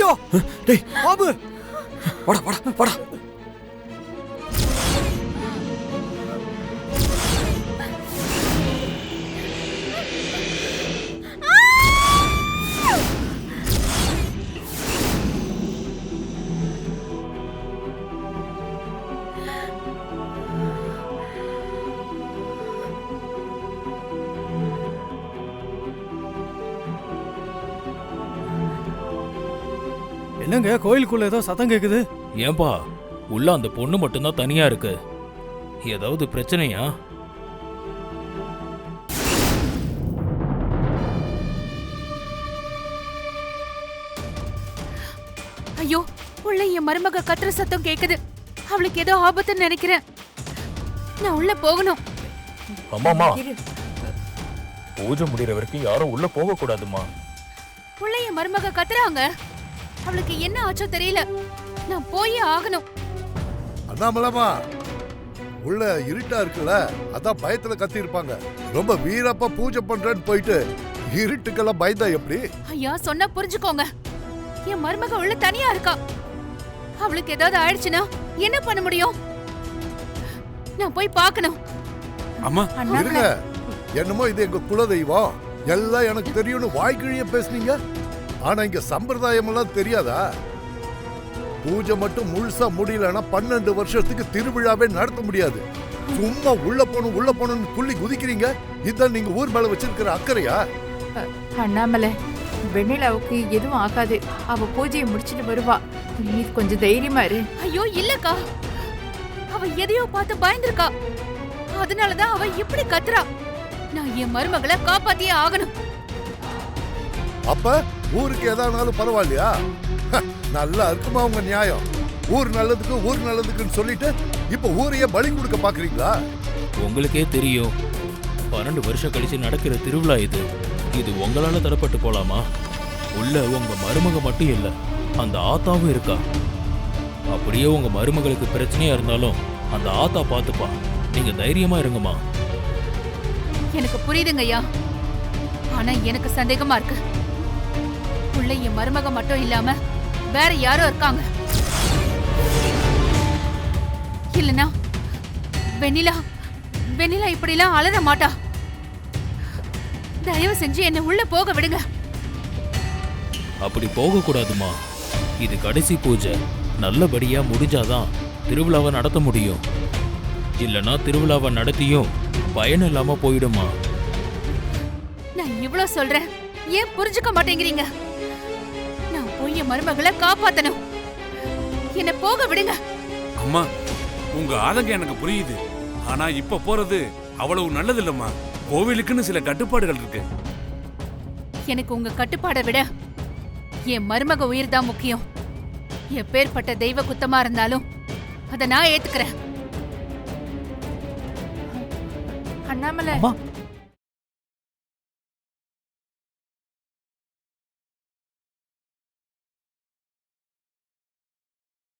ஐயோ டேய் பாபு வாடா வாடா வாடா. என்னங்க கோயிலுக்குள்ள ஏதோ சத்தம் கேக்குது? ஏன்பா உள்ள அந்த பொண்ணு மட்டும்தான் தனியா இருக்கு. ஏதாவது பிரச்சனையா? ஐயோ, உள்ள என் மருமக கத்துற சத்தம் கேக்குது. அவளுக்கு ஏதோ ஆபத்துன்னு நினைக்கிறேன். நான் உள்ள போகணும். அம்மாமா, பூஜை முடிகிற வரைக்கும் யாரும் உள்ள போக கூடாதுமா. உள்ள என் மருமக கத்துறாங்க. அவளுக்கு என்ன ஆச்சோ தெரியல. நான் போயே ஆகணும். அண்ணாமலமா, உள்ள இருட்டா இருக்குல்ல, அதான் பயத்துல கத்தி இருப்பாங்க. ரொம்ப வீரப்பா பூஜை பண்றேன்னு போயிட்டு இருட்டுக்கெல்லாம் பயந்தா எப்படி? ஐயா சொன்னா புரிஞ்சுக்கோங்க. என் மருமக உள்ள தனியா இருக்கா. அவளுக்கு ஏதாவது ஆயிடுச்சுன்னா என்ன பண்ண முடியும்? நான் போய் பார்க்கணும். அம்மா இருங்க, என்னமோ இது எங்க குலதெய்வம் எல்லாம் எனக்கு தெரியும்னு வாய்க்கிழிய பேசுனீங்க. ஆனா இங்க சம்பிரதாயம் எல்லாம் தெரியாதா? பூஜை மட்டும் முழுசா முடியலன்னா 12 வருஷத்துக்கு திருவிழாவே நடத்த முடியாது. சும்மா உள்ள போகணும்னு துள்ளி குதிக்கிறீங்க. இதான் நீங்க ஊர் மேல வச்சிருக்கிற அக்கறையா? அண்ணாமலை, வெண்ணிலாவுக்கு எதுவும் ஆகாது. அவ பூஜையை முடிச்சிட்டு வருவா. நீ கொஞ்சம் தைரியமா இரு. ஐயோ இல்லக்கா, அவ எதையோ பார்த்து பயந்துருக்கா. அதனாலதான் அவ இப்படி கத்துறா. நான் என் மருமகளை காப்பாத்தியே ஆகணும். அப்ப ஊருக்கு எதானாலும் பரவாயில்லையா? நல்லா இருக்குமா உங்க நியாயம்? ஊர் நல்லதுக்குன்னு சொல்லிட்டு இப்ப ஊரையே பலி கொடுக்க பாக்குறீங்களா? உங்களுக்கே தெரியும், 12 வருஷம் கழிச்சு நடக்கிற திருவிழா இது. இது உங்களால தடப்பட்டு போலாமா? உள்ள உங்க மருமக மட்டும் இல்ல, அந்த ஆத்தாவும் இருக்கா. அப்படியே உங்க மருமகளுக்கு பிரச்சனையா இருந்தாலும் அந்த ஆத்தா பாத்துப்பா. நீங்க தைரியமா இருங்கம்மா. எனக்கு புரியுதுங்க ஐயா. ஆனா எனக்கு சந்தேகமா இருக்கு. உள்ள என் மருமக மட்டும் இல்லாம வேற யாரோ இருக்காங்க. இல்லனா வெண்ணிலா இப்படிலாம் அலற மாட்டா. தயவு செஞ்சு என்ன உள்ள போக விடுங்க. அப்படி போக கூடாதுமா. இது கடைசி பூஜை. நல்லபடியா முடிஞ்சாதான் திருவிழாவை நடத்த முடியும். இல்லனா திருவிழாவை நடத்தியும் பயன் இல்லாம போயிடுமா. நான் இவ்வளவு சொல்றேன், ஏன் புரிஞ்சுக்க மாட்டேங்கிறீங்க? நான் போய் என் மருமகளை காப்பாத்தணும். என்ன போக விடுங்க. அம்மா, உங்க ஆதங்கம் எனக்கு புரியுது. ஆனா இப்ப போறது அவ்வளவு நல்லது இல்லம்மா. கோவிலுக்குன்னு சில கட்டுப்பாடுகள் இருக்கு. எனக்கு உங்க கட்டுப்பாடை விட என் மருமக உயிர் தான் முக்கியம். எப்பேற்பட்ட தெய்வ குத்தமா இருந்தாலும் அதை நான் ஏத்துக்கிறேன். அண்ணாமலை, அம்மா